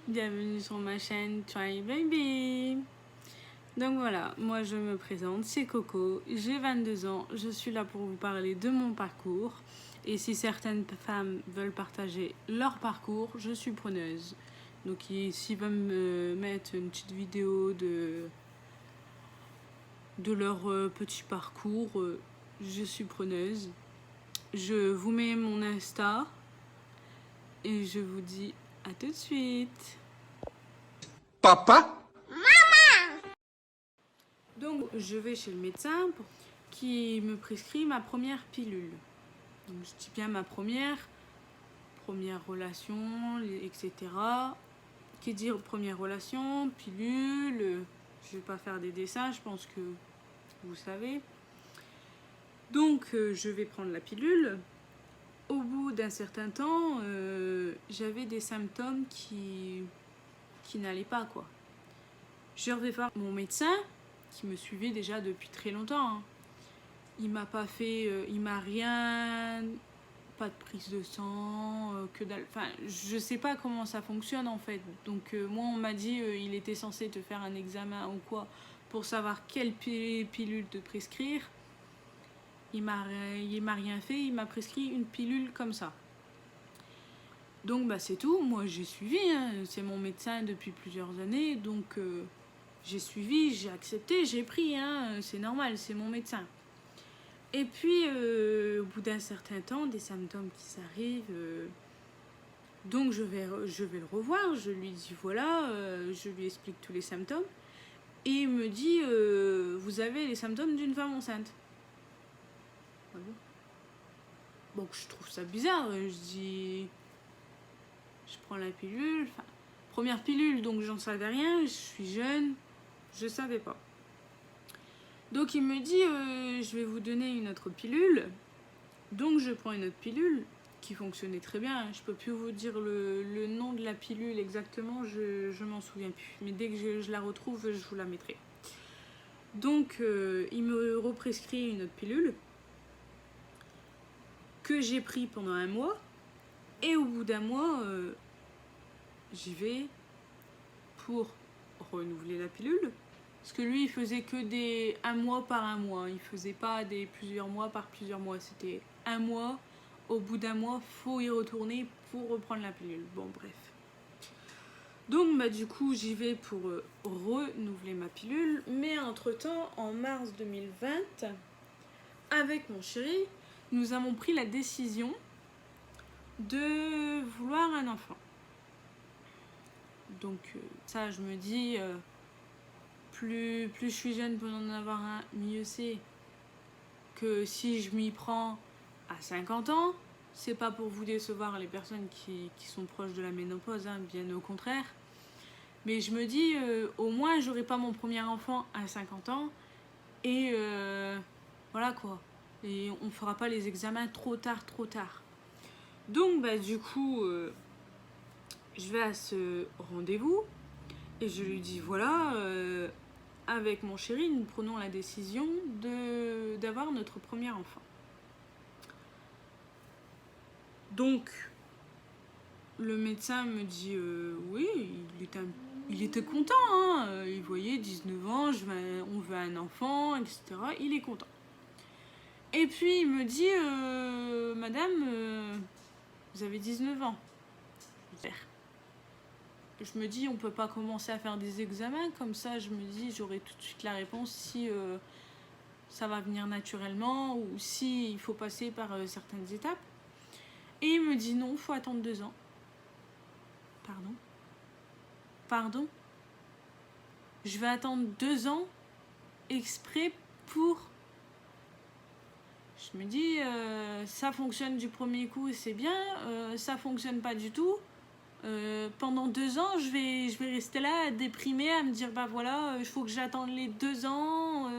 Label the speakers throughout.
Speaker 1: bienvenue sur ma chaîne Try Baby. Donc voilà, moi je me présente, c'est Coco, j'ai 22 ans, je suis là pour vous parler de mon parcours. Et si certaines femmes veulent partager leur parcours, je suis preneuse. Donc s'ils veulent me mettre une petite vidéo de leur petit parcours, je suis preneuse. Je vous mets mon Insta et je vous dis à tout de suite.
Speaker 2: Papa?
Speaker 1: Donc je vais chez le médecin qui me prescrit ma première pilule. Donc je dis bien ma première relation, etc. Qui dit première relation, pilule, je vais pas faire des dessins, je pense que vous savez. Donc je vais prendre la pilule. Au bout d'un certain temps, j'avais des symptômes qui n'allaient pas, quoi. Je vais voir mon médecin qui me suivait déjà depuis très longtemps. Hein. Il m'a pas fait, il m'a rien, pas de prise de sang, que dalle. Enfin, je sais pas comment ça fonctionne en fait. Donc moi on m'a dit il était censé te faire un examen ou quoi pour savoir quelle pilule te prescrire. Il m'a rien fait, il m'a prescrit une pilule comme ça. Donc bah c'est tout, moi j'ai suivi, hein. C'est mon médecin depuis plusieurs années, donc j'ai suivi, j'ai accepté, j'ai pris, hein. C'est normal, c'est mon médecin. Et puis au bout d'un certain temps, des symptômes qui s'arrivent, donc je vais le revoir, je lui dis voilà, je lui explique tous les symptômes, et il me dit vous avez les symptômes d'une femme enceinte. Donc je trouve ça bizarre, je dis je prends la pilule, enfin, première pilule, donc j'en savais rien, je suis jeune, je savais pas. Donc il me dit je vais vous donner une autre pilule. Donc je prends une autre pilule qui fonctionnait très bien. Je peux plus vous dire le nom de la pilule exactement, je m'en souviens plus. Mais dès que je la retrouve, je vous la mettrai. Donc il me represcrit une autre pilule que j'ai pris pendant un mois. Et au bout d'un mois, j'y vais pour renouveler la pilule. Parce que lui, il faisait que un mois par un mois. Il faisait pas des plusieurs mois par plusieurs mois. C'était un mois. Au bout d'un mois, faut y retourner pour reprendre la pilule. Bon, bref. Donc, bah, du coup, j'y vais pour renouveler ma pilule. Mais entre-temps, en mars 2020, avec mon chéri, nous avons pris la décision de vouloir un enfant. Donc, ça, je me dis... plus je suis jeune pour en avoir un, mieux c'est. Que si je m'y prends à 50 ans, c'est pas pour vous décevoir les personnes qui sont proches de la ménopause, hein, bien au contraire. Mais je me dis, au moins j'aurai pas mon premier enfant à 50 ans. Et voilà quoi. Et on fera pas les examens trop tard. Donc bah du coup, je vais à ce rendez-vous. Et je lui dis voilà... avec mon chéri, nous prenons la décision d'avoir notre premier enfant. Donc, le médecin me dit oui, il était content. Hein. Il voyait 19 ans, on veut un enfant, etc. Il est content. Et puis, il me dit madame, vous avez 19 ans. Je me dis, on peut pas commencer à faire des examens. Comme ça, je me dis, j'aurai tout de suite la réponse si... ça va venir naturellement ou si il faut passer par certaines étapes. Et il me dit non, il faut attendre 2 ans. Pardon. Je vais attendre 2 ans exprès pour... Je me dis, ça fonctionne du premier coup et c'est bien, ça fonctionne pas du tout. Pendant 2 ans, je vais rester là, déprimée, à me dire, bah voilà, il faut que j'attende les 2 ans...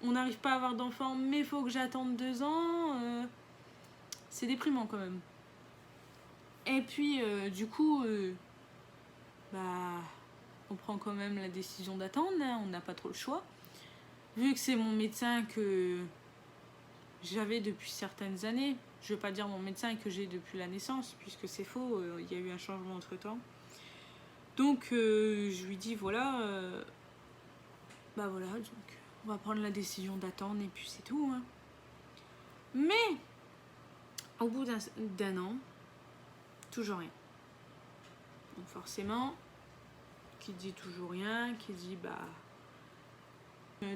Speaker 1: on n'arrive pas à avoir d'enfant, mais il faut que j'attende 2 ans. C'est déprimant quand même. Et puis, du coup, bah, on prend quand même la décision d'attendre. Hein, on n'a pas trop le choix. Vu que c'est mon médecin que j'avais depuis certaines années. Je ne veux pas dire mon médecin que j'ai depuis la naissance, puisque c'est faux. Il y a eu un changement entre-temps. Donc je lui dis voilà, bah voilà, donc on va prendre la décision d'attendre et puis c'est tout. Hein. Mais au bout d'un an, toujours rien. Donc forcément, qui dit toujours rien, qui dit bah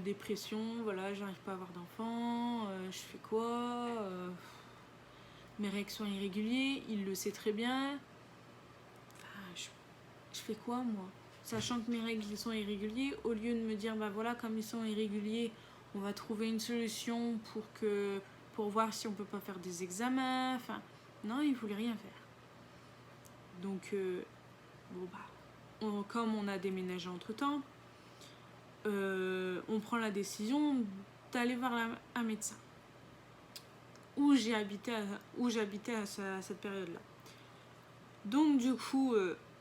Speaker 1: dépression, voilà, j'arrive pas à avoir d'enfant, je fais quoi, mes règles sont irrégulières, il le sait très bien. Enfin, je fais quoi moi? Sachant que mes règles sont irrégulières, au lieu de me dire bah voilà, comme ils sont irréguliers, on va trouver une solution pour voir si on peut pas faire des examens. Enfin, non, il voulait rien faire. Donc bon bah, comme on a déménagé entre temps, on prend la décision d'aller voir un médecin où j'habitais à cette période-là. Donc du coup,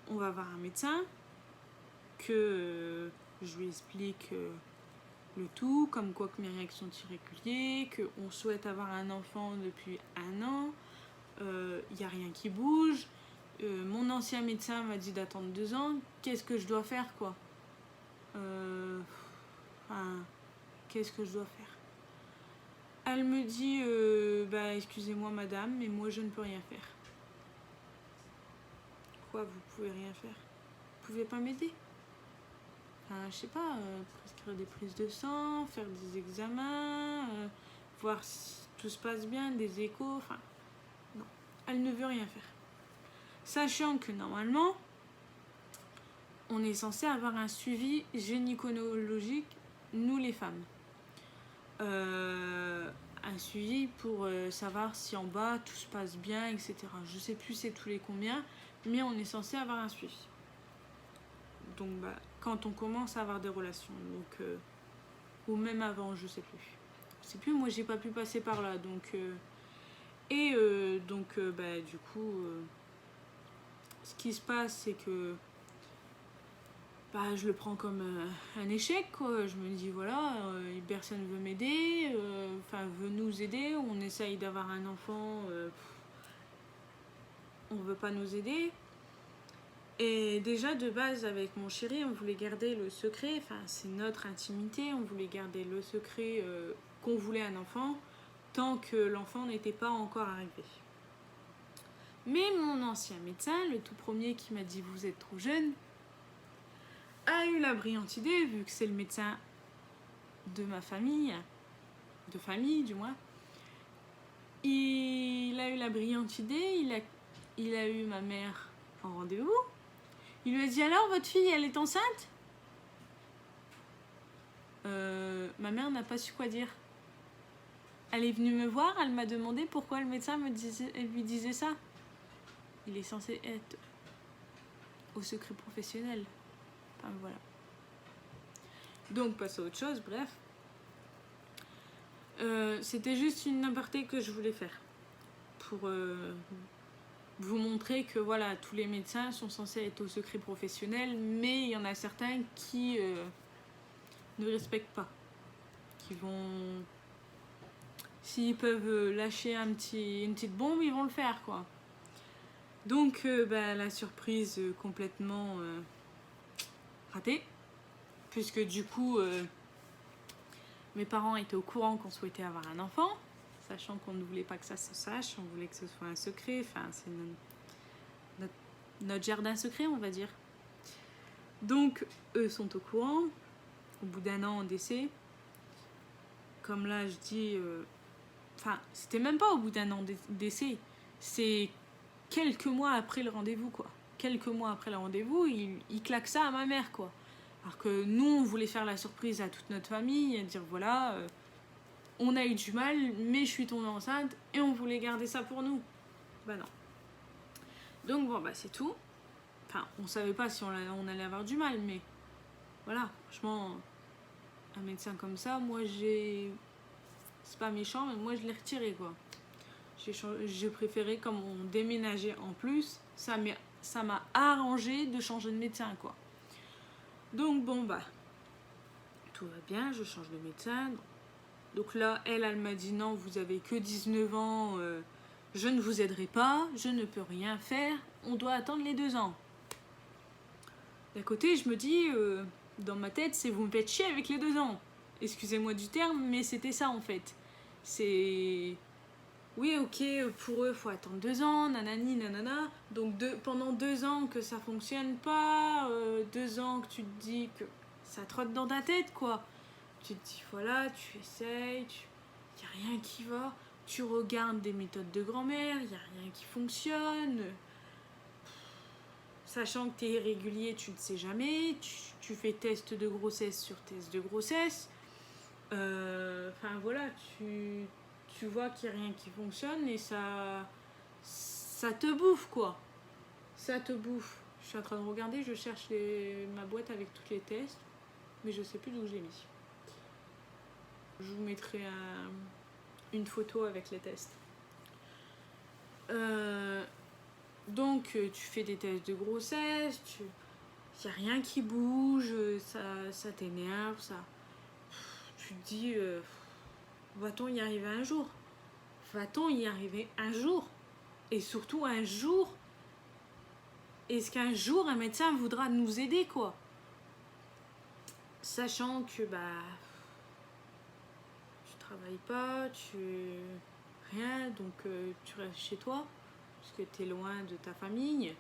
Speaker 1: on va voir un médecin que je lui explique le tout, comme quoi que mes règles sont irrégulières, qu'on souhaite avoir un enfant depuis 1 an, il n'y a rien qui bouge. Mon ancien médecin m'a dit d'attendre 2 ans. Qu'est-ce que je dois faire quoi? Qu'est-ce que je dois faire? Elle me dit bah excusez-moi madame, mais moi je ne peux rien faire. Quoi, vous pouvez rien faire? Vous pouvez pas m'aider? Enfin, je sais pas, prescrire des prises de sang, faire des examens, voir si tout se passe bien, des échos, enfin non, elle ne veut rien faire. Sachant que normalement, on est censé avoir un suivi gynécologique, nous les femmes. Un suivi pour savoir si en bas tout se passe bien, etc. Je sais plus c'est tous les combien, mais on est censé avoir un suivi. Donc bah, quand on commence à avoir des relations, donc ou même avant, je sais plus. Je sais plus, moi j'ai pas pu passer par là, donc bah du coup, ce qui se passe c'est que bah, je le prends comme un échec quoi. Je me dis voilà, personne veut m'aider, enfin veut nous aider, on essaye d'avoir un enfant, on veut pas nous aider. Et déjà de base avec mon chéri, on voulait garder le secret, enfin c'est notre intimité, on voulait garder le secret qu'on voulait un enfant tant que l'enfant n'était pas encore arrivé. Mais mon ancien médecin, le tout premier qui m'a dit vous êtes trop jeune, a eu la brillante idée, vu que c'est le médecin de ma famille, de famille du moins, il a eu la brillante idée, il a eu ma mère en rendez-vous. Il lui a dit alors votre fille elle est enceinte? Ma mère n'a pas su quoi dire. Elle est venue me voir, elle m'a demandé pourquoi le médecin lui disait ça. Il est censé être au secret professionnel. Enfin voilà. Donc passer à autre chose, bref. C'était juste une aparté que je voulais faire pour vous montrer que voilà, tous les médecins sont censés être au secret professionnel, mais il y en a certains qui ne respectent pas, qui vont, s'ils peuvent lâcher une petite bombe, ils vont le faire quoi. Donc la surprise complètement ratée, puisque du coup mes parents étaient au courant qu'on souhaitait avoir un enfant, sachant qu'on ne voulait pas que ça se sache, on voulait que ce soit un secret, enfin c'est notre jardin secret on va dire. Donc eux sont au courant, au bout d'1 an en décès, comme là je dis, enfin c'était même pas au bout d'1 an d'essai, c'est quelques mois après le rendez-vous quoi. Quelques mois après le rendez-vous, il claque ça à ma mère quoi. Alors que nous on voulait faire la surprise à toute notre famille et dire voilà, on a eu du mal mais je suis tombée enceinte et on voulait garder ça pour nous. Bah non. Donc bon bah c'est tout. Enfin on savait pas si on allait avoir du mal, mais voilà, franchement un médecin comme ça, moi c'est pas méchant mais moi je l'ai retiré quoi. J'ai préféré, comme on déménageait en plus, ça m'a arrangé de changer de médecin quoi. Donc bon bah tout va bien, je change de médecin. Donc là elle m'a dit non, vous avez que 19 ans, je ne vous aiderai pas, je ne peux rien faire, on doit attendre les 2 ans. D'un côté, je me dis, dans ma tête, c'est vous me faites chier avec les 2 ans. Excusez-moi du terme, mais c'était ça en fait. C'est... Oui, ok, pour eux, faut attendre 2 ans, nanani, nanana. Donc pendant 2 ans que ça fonctionne pas, 2 ans que tu te dis que ça trotte dans ta tête, quoi. Tu te dis, voilà, tu essayes, y a rien qui va. Tu regardes des méthodes de grand-mère, y a rien qui fonctionne. Sachant que tu es irrégulier, tu ne sais jamais. Tu fais test de grossesse sur test de grossesse. Enfin voilà, tu vois qu'il n'y a rien qui fonctionne et ça te bouffe, quoi. Ça te bouffe. Je suis en train de regarder, je cherche ma boîte avec tous les tests, mais je sais plus d'où je l'ai mis. Je vous mettrai une photo avec les tests. Donc tu fais des tests de grossesse, il n'y a rien qui bouge, ça t'énerve, ça. Tu te dis, va-t-on y arriver un jour? Va-t-on y arriver un jour? Et surtout un jour, est-ce qu'un jour un médecin voudra nous aider, quoi? Sachant que tu travailles pas, rien, donc tu restes chez toi, parce que tu es loin de ta famille.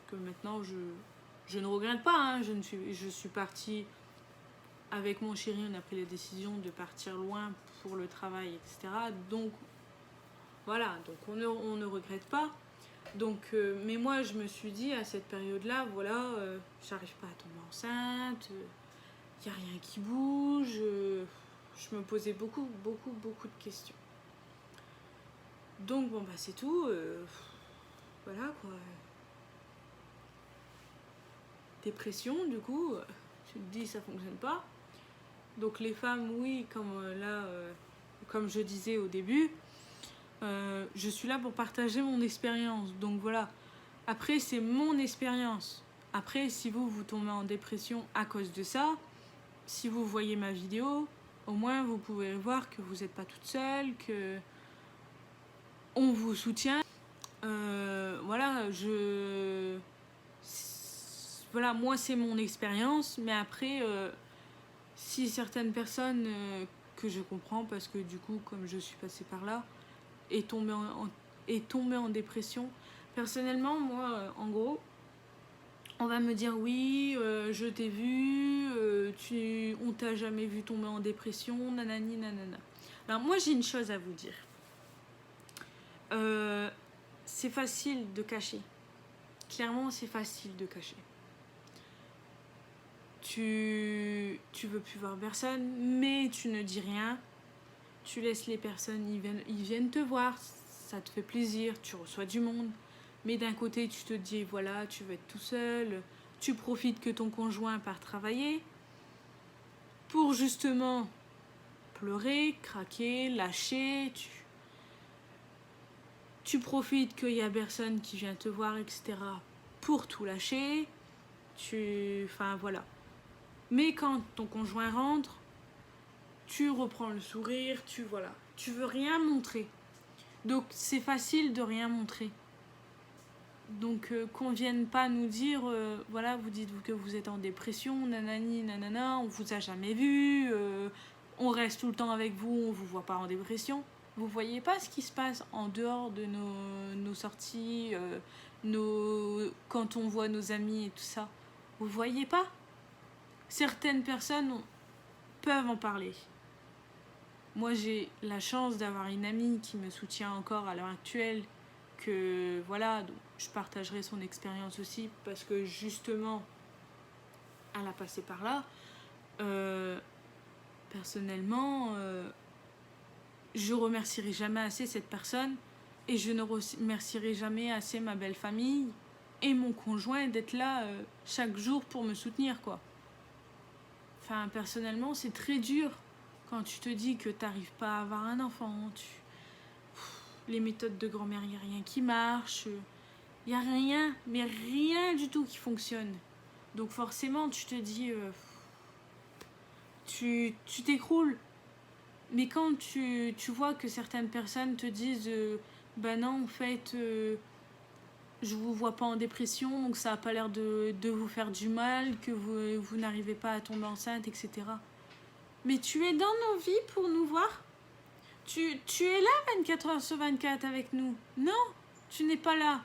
Speaker 1: Que maintenant je ne regrette pas, hein, je suis partie avec mon chéri, on a pris la décision de partir loin pour le travail, etc. Donc voilà, donc on ne regrette pas. Donc, mais moi je me suis dit à cette période-là, voilà, j'arrive pas à tomber enceinte, il n'y a rien qui bouge, je me posais beaucoup de questions. Donc bon c'est tout, voilà quoi. Dépression, du coup, tu te dis ça fonctionne pas. Donc les femmes, oui, comme je disais au début, je suis là pour partager mon expérience. Donc voilà. Après, c'est mon expérience. Après, si vous tombez en dépression à cause de ça, si vous voyez ma vidéo, au moins vous pouvez voir que vous n'êtes pas toute seule, que on vous soutient. Voilà, voilà, moi c'est mon expérience, mais après, si certaines personnes que je comprends, parce que du coup, comme je suis passée par là, est tombée en dépression, personnellement, moi, en gros, on va me dire oui, je t'ai vu, on t'a jamais vu tomber en dépression, nanani, nanana. Alors moi, j'ai une chose à vous dire. C'est facile de cacher. Clairement, c'est facile de cacher. Tu veux plus voir personne, mais tu ne dis rien. Tu laisses les personnes, ils viennent te voir, ça te fait plaisir, tu reçois du monde. Mais d'un côté, tu te dis, voilà, tu veux être tout seul. Tu profites que ton conjoint part travailler pour justement pleurer, craquer, lâcher. Tu profites qu'il n'y a personne qui vient te voir, etc. pour tout lâcher. Enfin, voilà. Mais quand ton conjoint rentre, tu reprends le sourire, voilà. Tu veux rien montrer. Donc c'est facile de rien montrer. Donc qu'on vienne pas nous dire, voilà, vous dites que vous êtes en dépression, nanani, nanana, on vous a jamais vu, on reste tout le temps avec vous, on vous voit pas en dépression. Vous voyez pas ce qui se passe en dehors de nos sorties, quand on voit nos amis et tout ça. Vous voyez pas? Certaines personnes peuvent en parler. Moi, j'ai la chance d'avoir une amie qui me soutient encore à l'heure actuelle, que voilà, donc je partagerai son expérience aussi parce que justement, elle a passé par là. Personnellement, je remercierai jamais assez cette personne et je ne remercierai jamais assez ma belle famille et mon conjoint d'être là chaque jour pour me soutenir, quoi. Enfin, personnellement, c'est très dur quand tu te dis que tu n'arrives pas à avoir un enfant. Les méthodes de grand-mère, il n'y a rien qui marche. Il n'y a rien, mais rien du tout qui fonctionne. Donc forcément, tu te dis... tu t'écroules. Mais quand tu vois que certaines personnes te disent... non, en fait... je vous vois pas en dépression, donc ça a pas l'air de vous faire du mal, que vous n'arrivez pas à tomber enceinte, etc. Mais tu es dans nos vies pour nous voir. Tu es là 24 heures sur 24 avec nous. Non, tu n'es pas là.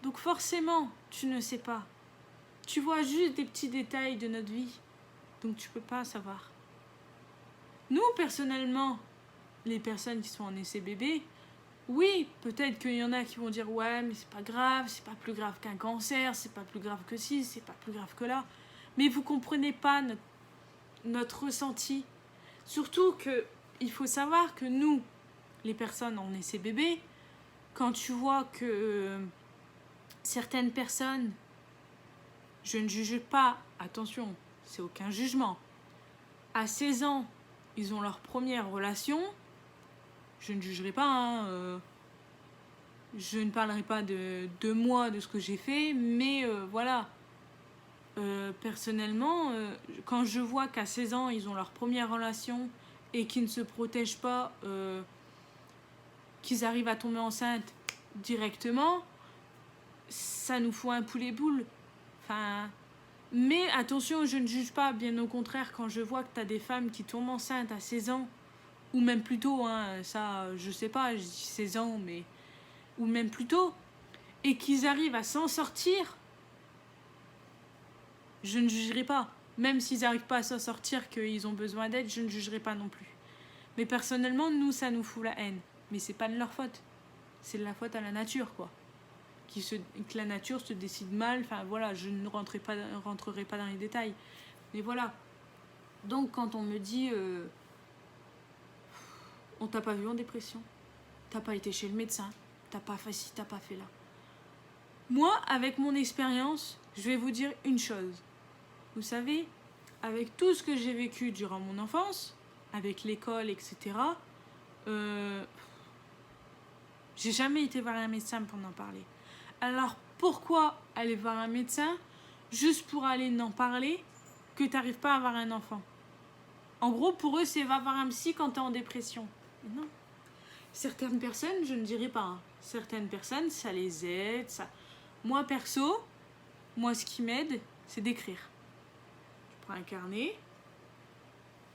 Speaker 1: Donc forcément, tu ne sais pas. Tu vois juste des petits détails de notre vie. Donc tu peux pas savoir. Nous, personnellement, les personnes qui sont en essai bébé, oui, peut-être qu'il y en a qui vont dire ouais, mais c'est pas grave, c'est pas plus grave qu'un cancer, c'est pas plus grave que ci, c'est pas plus grave que là. Mais vous comprenez pas notre ressenti. Surtout que il faut savoir que nous, les personnes en essai bébé, quand tu vois que certaines personnes, je ne juge pas, attention, c'est aucun jugement, à 16 ans, ils ont leur première relation, je ne jugerai pas, hein, je ne parlerai pas de moi, de ce que j'ai fait, mais voilà. Personnellement, quand je vois qu'à 16 ans, ils ont leur première relation et qu'ils ne se protègent pas, qu'ils arrivent à tomber enceinte directement, ça nous fout un poulet boule. Enfin, mais attention, je ne juge pas, bien au contraire, quand je vois que tu as des femmes qui tombent enceintes à 16 ans, ou même plus tôt, hein, ça, je sais pas, je dis 16 ans, mais... ou même plus tôt, et qu'ils arrivent à s'en sortir, je ne jugerai pas. Même s'ils n'arrivent pas à s'en sortir, qu'ils ont besoin d'aide, je ne jugerai pas non plus. Mais personnellement, nous, ça nous fout la haine. Mais c'est pas de leur faute. C'est de la faute à la nature, quoi. Que la nature se décide mal. Enfin, voilà, je ne rentrerai pas dans les détails. Mais voilà. Donc, quand on me dit... on t'a pas vu en dépression. T'as pas été chez le médecin. T'as pas fait ci, t'as pas fait là. Moi, avec mon expérience, je vais vous dire une chose. Vous savez, avec tout ce que j'ai vécu durant mon enfance, avec l'école, etc., j'ai jamais été voir un médecin pour en parler. Alors, pourquoi aller voir un médecin juste pour aller en parler que tu n'arrives pas à avoir un enfant? En gros, pour eux, c'est va voir un psy quand tu es en dépression. Mais non. Certaines personnes, je ne dirais pas. Hein. Certaines personnes, ça les aide. Ça... Moi, perso, ce qui m'aide, c'est d'écrire. Je prends un carnet.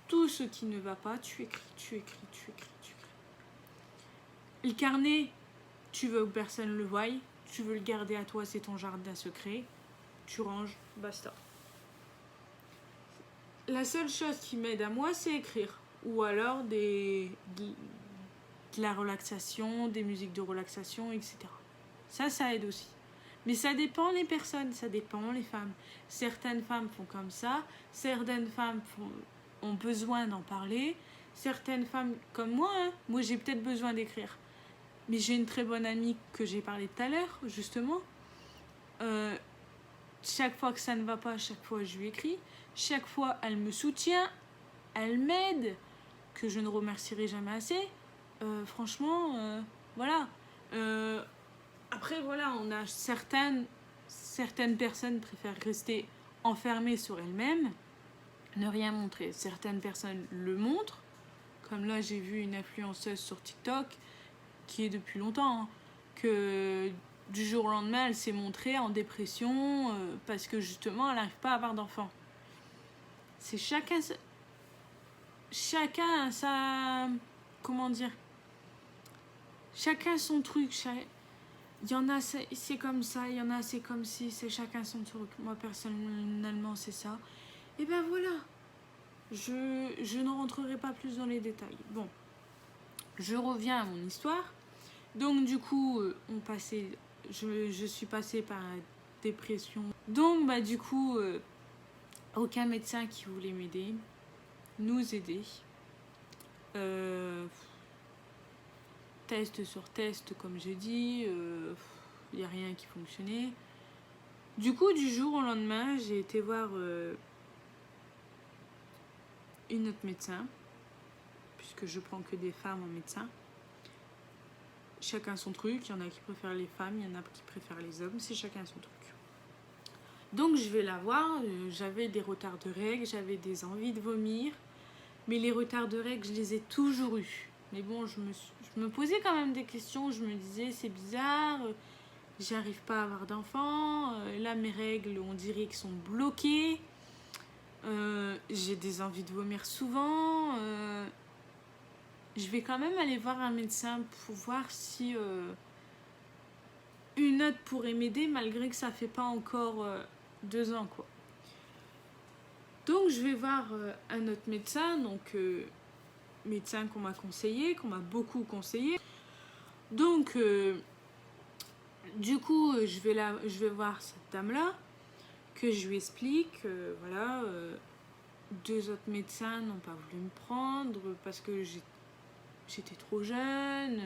Speaker 1: Tout ce qui ne va pas, tu écris. Le carnet, tu veux que personne le voie, tu veux le garder à toi, c'est ton jardin secret, tu ranges, basta. La seule chose qui m'aide à moi, c'est écrire. Ou alors de la relaxation, des musiques de relaxation, etc. Ça aide aussi. Mais ça dépend les personnes, ça dépend les femmes. Certaines femmes font comme ça, certaines femmes ont besoin d'en parler, certaines femmes comme moi, hein, moi j'ai peut-être besoin d'écrire. Mais j'ai une très bonne amie que j'ai parlé tout à l'heure, justement. Chaque fois que ça ne va pas, chaque fois je lui écris. Chaque fois, elle me soutient, elle m'aide, que je ne remercierai jamais assez. Franchement, voilà. Après, voilà, on a certaines personnes préfèrent rester enfermées sur elles-mêmes, ne rien montrer. Certaines personnes le montrent. Comme là, j'ai vu une influenceuse sur TikTok qui est depuis longtemps, hein, que du jour au lendemain, elle s'est montrée en dépression parce que justement, elle n'arrive pas à avoir d'enfant. C'est chacun sa... Comment dire? Chacun son truc. Il y en a, c'est comme ça, il y en a, c'est comme si, c'est chacun son truc. Moi, personnellement, c'est ça. Et ben voilà. Je ne rentrerai pas plus dans les détails. Bon. Je reviens à mon histoire. Donc du coup, je suis passée par la dépression. Donc bah du coup, aucun médecin qui voulait m'aider, nous aider. Test sur test, comme j'ai dit, il n'y a rien qui fonctionnait. Du coup, du jour au lendemain, j'ai été voir une autre médecin, puisque je prends que des femmes en médecin. Chacun son truc, il y en a qui préfèrent les femmes, il y en a qui préfèrent les hommes, c'est chacun son truc. Donc je vais la voir, j'avais des retards de règles, j'avais des envies de vomir, mais les retards de règles, je les ai toujours eus. Mais bon, je me posais quand même des questions, je me disais c'est bizarre, j'arrive pas à avoir d'enfants, là mes règles on dirait qu'elles sont bloquées, j'ai des envies de vomir souvent, je vais quand même aller voir un médecin pour voir si une note pourrait m'aider malgré que ça fait pas encore 2 ans quoi. Donc je vais voir un autre médecin, donc médecin qu'on m'a conseillé, qu'on m'a beaucoup conseillé. Donc du coup je vais voir cette dame là, que je lui explique, voilà, 2 autres médecins n'ont pas voulu me prendre parce que j'étais trop jeune.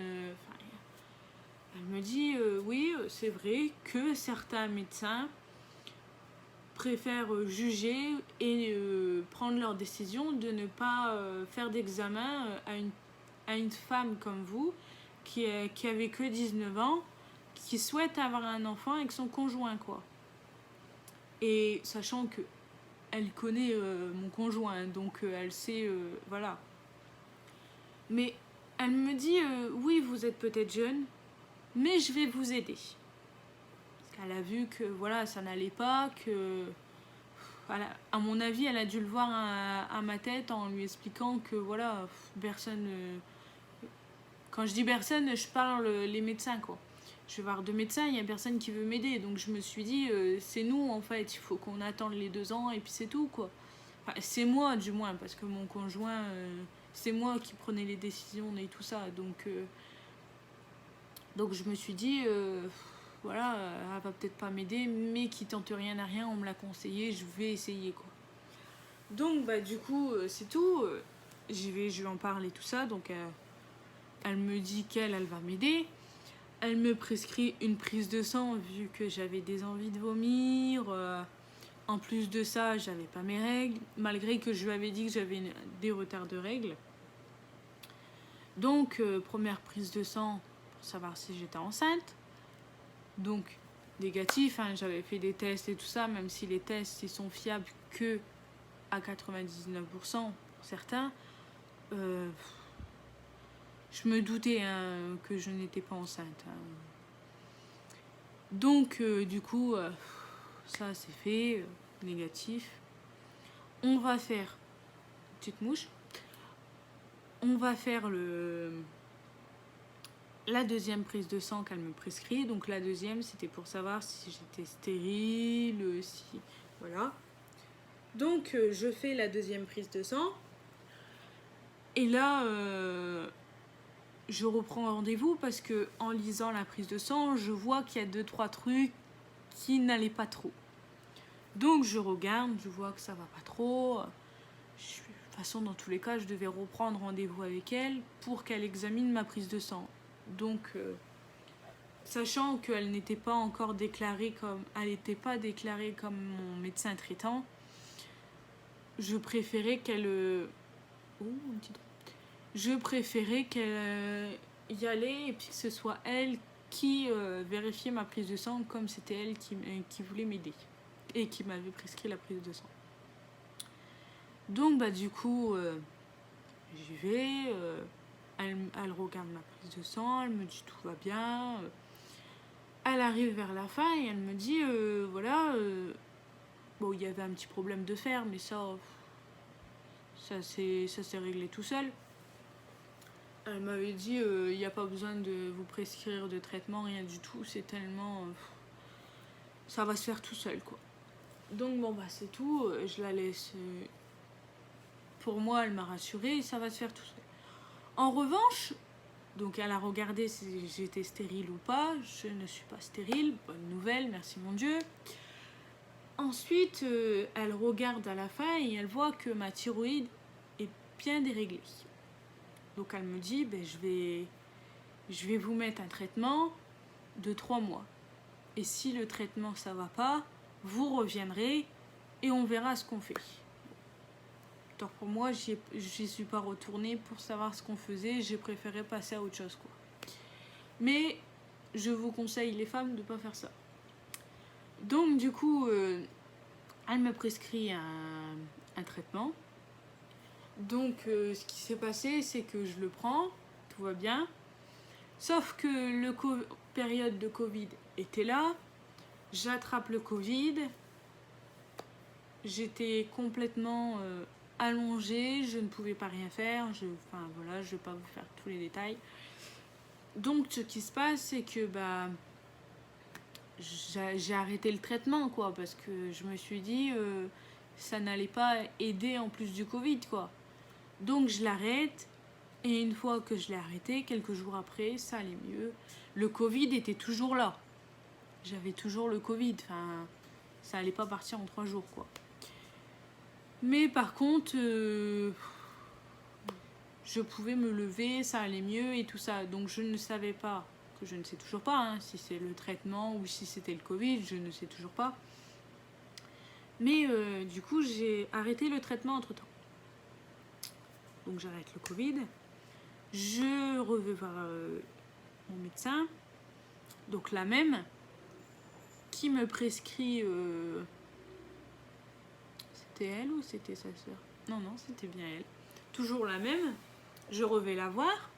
Speaker 1: Elle me dit oui, c'est vrai que certains médecins préfèrent juger et prendre leur décision de ne pas faire d'examen à une femme comme vous qui avait que 19 ans, qui souhaite avoir un enfant avec son conjoint quoi. Et sachant que elle connaît mon conjoint, donc elle sait, voilà. Mais elle me dit oui, vous êtes peut-être jeune, mais je vais vous aider. Parce qu'elle a vu que voilà, ça n'allait pas, que à mon avis, elle a dû le voir à ma tête en lui expliquant que voilà, personne. Quand je dis personne, je parle les médecins quoi. Je vais voir 2 médecins, il n'y a personne qui veut m'aider. Donc je me suis dit, c'est nous en fait, il faut qu'on attende les 2 ans et puis c'est tout quoi. Enfin, c'est moi du moins, parce que mon conjoint, c'est moi qui prenais les décisions et tout ça. Donc je me suis dit, voilà, elle va peut-être pas m'aider, mais qui tente rien à rien, on me l'a conseillé, je vais essayer quoi. Donc bah du coup, c'est tout. Je vais en parler tout ça. Donc elle me dit qu'elle va m'aider. Elle me prescrit une prise de sang vu que j'avais des envies de vomir. En plus de ça, j'avais pas mes règles, malgré que je lui avais dit que j'avais des retards de règles. Donc, première prise de sang pour savoir si j'étais enceinte. Donc, négatif, hein, j'avais fait des tests et tout ça, même si les tests ils sont fiables que à 99% pour certains. Je me doutais que je n'étais pas enceinte. Donc, du coup, ça c'est fait, négatif. On va faire, petite mouche, on va faire la deuxième prise de sang qu'elle me prescrit. Donc la deuxième, c'était pour savoir si j'étais stérile, si... Voilà. Donc, je fais la deuxième prise de sang. Et là... je reprends rendez-vous parce que en lisant la prise de sang, je vois qu'il y a 2-3 trucs qui n'allaient pas trop. Donc je regarde, je vois que ça va pas trop. De toute façon, dans tous les cas, je devais reprendre rendez-vous avec elle pour qu'elle examine ma prise de sang. Donc, sachant qu'elle n'était pas encore déclarée comme, elle n'était pas déclarée comme mon médecin traitant, je préférais qu'elle y allait et puis que ce soit elle qui vérifiait ma prise de sang comme c'était elle qui voulait m'aider et qui m'avait prescrit la prise de sang. Donc bah du coup j'y vais, elle regarde ma prise de sang, elle me dit tout va bien, elle arrive vers la fin et elle me dit voilà, bon il y avait un petit problème de fer mais ça s'est réglé tout seul. Elle m'avait dit il n'y a pas besoin de vous prescrire de traitement, rien du tout, c'est tellement... ça va se faire tout seul quoi. Donc bon bah c'est tout, je la laisse... pour moi elle m'a rassurée, ça va se faire tout seul. En revanche, donc elle a regardé si j'étais stérile ou pas, je ne suis pas stérile, bonne nouvelle, merci mon Dieu. Ensuite, elle regarde à la fin et elle voit que ma thyroïde est bien déréglée. Donc elle me dit, ben, je vais vous mettre un traitement de 3 mois. Et si le traitement ça va pas, vous reviendrez et on verra ce qu'on fait. Donc pour moi, j'y suis pas retournée pour savoir ce qu'on faisait. J'ai préféré passer à autre chose quoi. Mais je vous conseille les femmes de pas faire ça. Donc du coup, elle me prescrit un traitement. Donc ce qui s'est passé, c'est que je le prends, tout va bien. Sauf que période de Covid, était là. J'attrape le Covid. J'étais complètement allongée, je ne pouvais pas rien faire. Enfin voilà, je ne vais pas vous faire tous les détails. Donc ce qui se passe, c'est que j'ai arrêté le traitement, quoi, parce que je me suis dit ça n'allait pas aider en plus du Covid, quoi. Donc je l'arrête, et une fois que je l'ai arrêté, quelques jours après, ça allait mieux. Le Covid était toujours là. J'avais toujours le Covid, enfin, ça allait pas partir en 3 jours, quoi. Mais par contre, je pouvais me lever, ça allait mieux et tout ça. Donc je ne savais pas, que je ne sais toujours pas, hein, si c'est le traitement ou si c'était le Covid, je ne sais toujours pas. Mais du coup, j'ai arrêté le traitement entre-temps. Donc j'arrête le Covid. Je reviens voir mon médecin. Donc la même, qui me prescrit... C'était elle ou c'était sa sœur? Non, c'était bien elle. Toujours la même. Je revais la voir.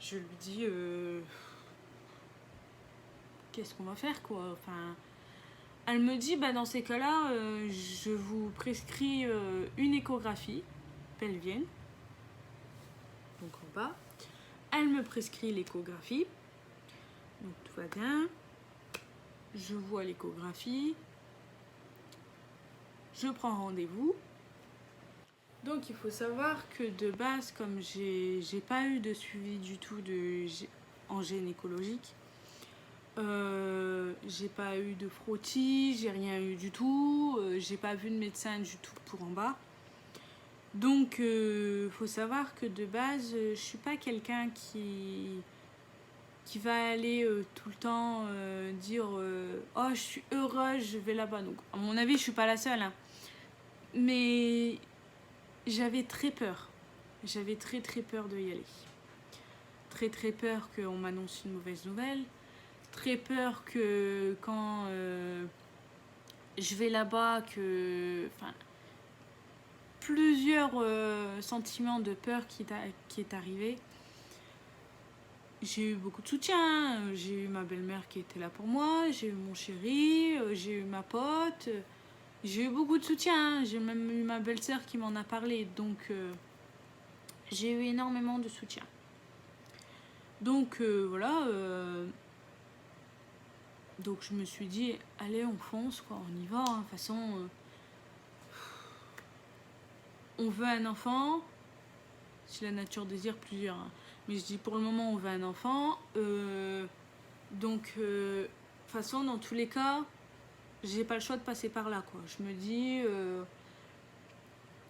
Speaker 1: Je lui dis... qu'est-ce qu'on va faire, quoi? Enfin... Elle me dit, dans ces cas-là, je vous prescris une échographie pelvienne. Donc en bas. Elle me prescrit l'échographie. Donc tout va bien. Je vois l'échographie. Je prends rendez-vous. Donc il faut savoir que de base, comme j'ai pas eu de suivi du tout en gynécologique, j'ai pas eu de frottis, j'ai rien eu du tout, j'ai pas vu de médecin du tout pour en bas. Donc faut savoir que de base, je suis pas quelqu'un qui va aller tout le temps dire oh je suis heureuse, je vais là-bas. Donc à mon avis, je suis pas la seule, hein. Mais j'avais très peur. J'avais très peur de y aller. Très peur qu'on m'annonce une mauvaise nouvelle. Très peur que quand je vais là-bas, enfin, plusieurs sentiments de peur qui est arrivé. J'ai eu beaucoup de soutien. J'ai eu ma belle-mère qui était là pour moi. J'ai eu mon chéri. J'ai eu ma pote. J'ai eu beaucoup de soutien. J'ai même eu ma belle-sœur qui m'en a parlé. Donc, j'ai eu énormément de soutien. Donc, voilà. Donc, je me suis dit, allez, on fonce, quoi. On y va. De toute façon, on veut un enfant. Si la nature désire, plusieurs. Hein. Mais je dis, pour le moment, on veut un enfant. Donc, de toute façon, dans tous les cas, j'ai pas le choix de passer par là, quoi. Je me dis,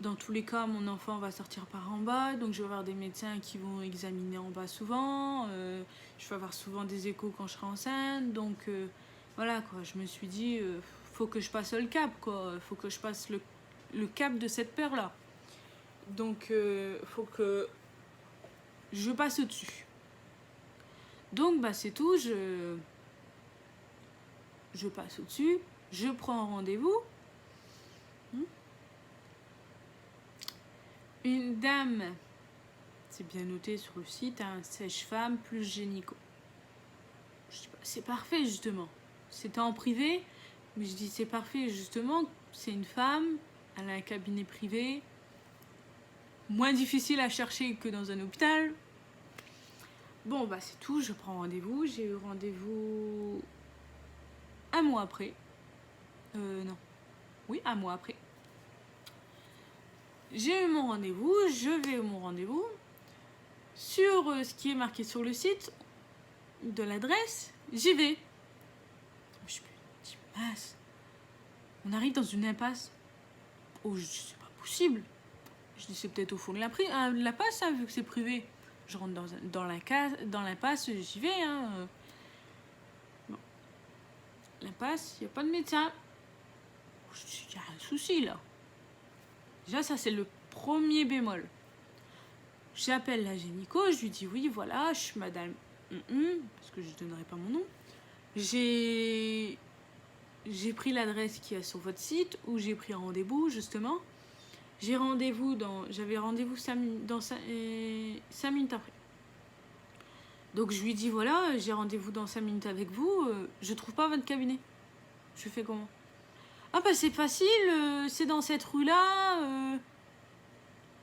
Speaker 1: dans tous les cas, mon enfant va sortir par en bas, donc je vais avoir des médecins qui vont examiner en bas souvent. Je vais avoir souvent des échos quand je serai enceinte, donc voilà, quoi. Je me suis dit, faut que je passe le cap, quoi. Faut que je passe le cap de cette peur-là. Donc, faut que je passe au-dessus. Donc, c'est tout. Je passe au-dessus. Je prends rendez-vous. Une dame, c'est bien noté sur le site, hein, sage-femme plus gynéco. Je dis, c'est parfait, justement. C'était en privé, mais je dis, c'est parfait, justement. C'est une femme, elle a un cabinet privé, moins difficile à chercher que dans un hôpital. Bon, c'est tout, je prends rendez-vous. J'ai eu rendez-vous un mois après. Non. Oui, un mois après. J'ai eu mon rendez-vous, je vais à mon rendez-vous. Sur ce qui est marqué sur le site de l'adresse, j'y vais. Je me dis, mince, on arrive dans une impasse. Oh, je dis, c'est pas possible. Je dis, c'est peut-être au fond de la passe, hein, vu que c'est privé. Je rentre dans l'impasse, j'y vais. Hein. Bon. L'impasse, il n'y a pas de médecin. Je dis, il y a un souci là. Déjà, ça, c'est le premier bémol. J'appelle la gynéco, je lui dis, oui, voilà, je suis madame... parce que je ne donnerai pas mon nom. J'ai pris l'adresse qu'il y a sur votre site, où j'ai pris rendez-vous, justement. J'avais rendez-vous 5 minutes après. Donc je lui dis voilà, j'ai rendez-vous dans 5 minutes avec vous, je trouve pas votre cabinet. Je fais comment? Ah bah c'est facile, c'est dans cette rue-là.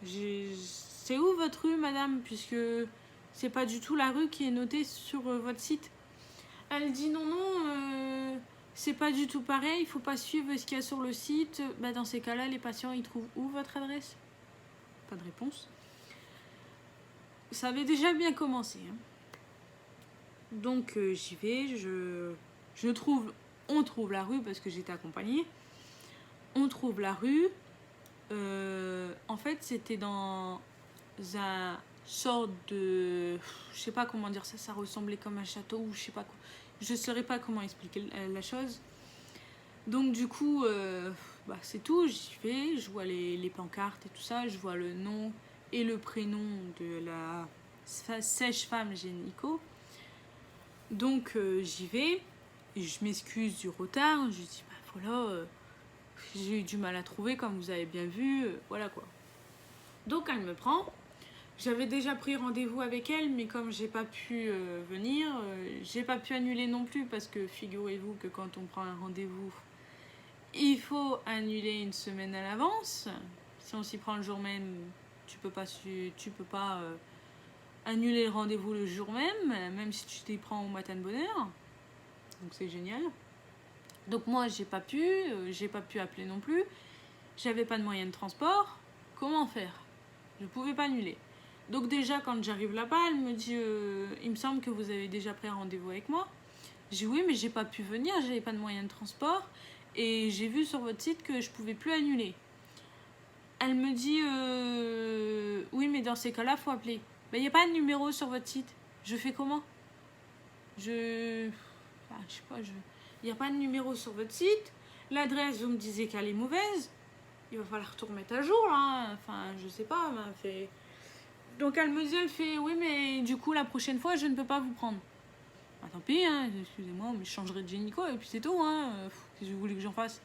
Speaker 1: C'est où votre rue, madame? Puisque c'est pas du tout la rue qui est notée sur votre site. Elle dit non, non, c'est pas du tout pareil, il faut pas suivre ce qu'il y a sur le site. Bah dans ces cas-là, les patients, ils trouvent où votre adresse? Pas de réponse. Ça avait déjà bien commencé. Hein. Donc j'y vais, on trouve la rue parce que j'étais accompagnée. On trouve la rue. En fait, c'était dans un sort de... Je sais pas comment dire ça, ça ressemblait comme un château ou je sais pas quoi. Je saurais pas comment expliquer la chose. Donc du coup, bah, c'est tout, j'y vais, je vois les pancartes et tout ça, je vois le nom et le prénom de la sage-femme gynéco. Donc j'y vais, et je m'excuse du retard, je dis bah voilà, j'ai eu du mal à trouver comme vous avez bien vu, voilà quoi. Donc elle me prend, j'avais déjà pris rendez-vous avec elle, mais comme j'ai pas pu venir, j'ai pas pu annuler non plus parce que figurez-vous que quand on prend un rendez-vous, il faut annuler une semaine à l'avance. Si on s'y prend le jour même, tu peux pas annuler le rendez-vous le jour même si tu t'y prends au matin de bonne heure. Donc c'est génial. Donc moi j'ai pas pu appeler non plus. J'avais pas de moyen de transport. Comment faire? Je pouvais pas annuler. Donc déjà quand j'arrive là-bas, elle me dit il me semble que vous avez déjà pris un rendez-vous avec moi. J'ai dit oui mais j'ai pas pu venir, j'avais pas de moyen de transport et j'ai vu sur votre site que je pouvais plus annuler. Elle me dit oui mais dans ces cas-là faut appeler. Il n'y a pas de numéro sur votre site. Je fais comment? Je sais pas, il n'y a pas de numéro sur votre site. L'adresse, vous me disiez qu'elle est mauvaise. Il va falloir tout remettre à jour, là. Enfin, je sais pas. Donc, elle me dit, elle fait, oui, mais du coup, la prochaine fois, je ne peux pas vous prendre. Bah, tant pis, hein, excusez-moi, mais je changerai de gynéco et puis c'est tout, hein. Qu'est-ce que vous voulez que j'en fasse?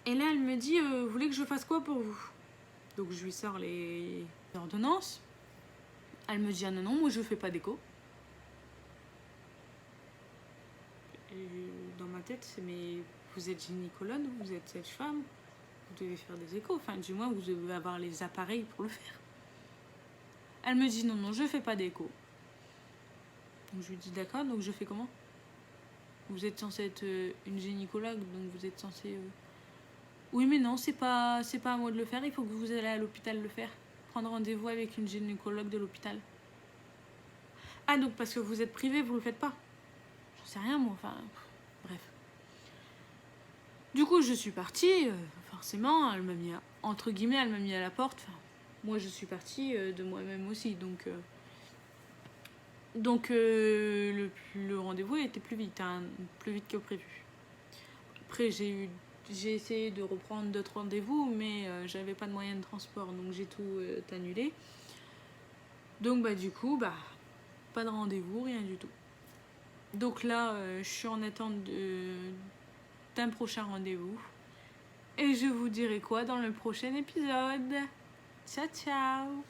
Speaker 1: Et là, elle me dit, vous voulez que je fasse quoi pour vous? Donc, je lui sors les ordonnances. Elle me dit, ah non, non, moi, je fais pas d'écho. Et dans ma tête, c'est mais vous êtes gynécologue, vous êtes sage-femme, vous devez faire des échos, enfin du moins vous devez avoir les appareils pour le faire. Elle me dit non, non, je fais pas d'écho. Donc je lui dis d'accord, donc je fais comment? Vous êtes censée être une gynécologue, donc vous êtes censée... Oui mais non, c'est pas à moi de le faire, il faut que vous allez à l'hôpital le faire. Prendre rendez-vous avec une gynécologue de l'hôpital. Ah donc parce que vous êtes privé, vous le faites pas? J'en sais rien moi, enfin... Bref. Du coup, je suis partie, forcément, elle m'a mis, entre guillemets, elle m'a mis à la porte. Enfin, moi, je suis partie de moi-même aussi, donc le rendez-vous était plus vite, hein, plus vite que prévu. Après, j'ai essayé de reprendre d'autres rendez-vous, mais j'avais pas de moyen de transport, donc j'ai tout annulé. Donc, bah, du coup, bah, pas de rendez-vous, rien du tout. Donc là, je suis en attente d'un prochain rendez-vous. Et je vous dirai quoi dans le prochain épisode. Ciao, ciao!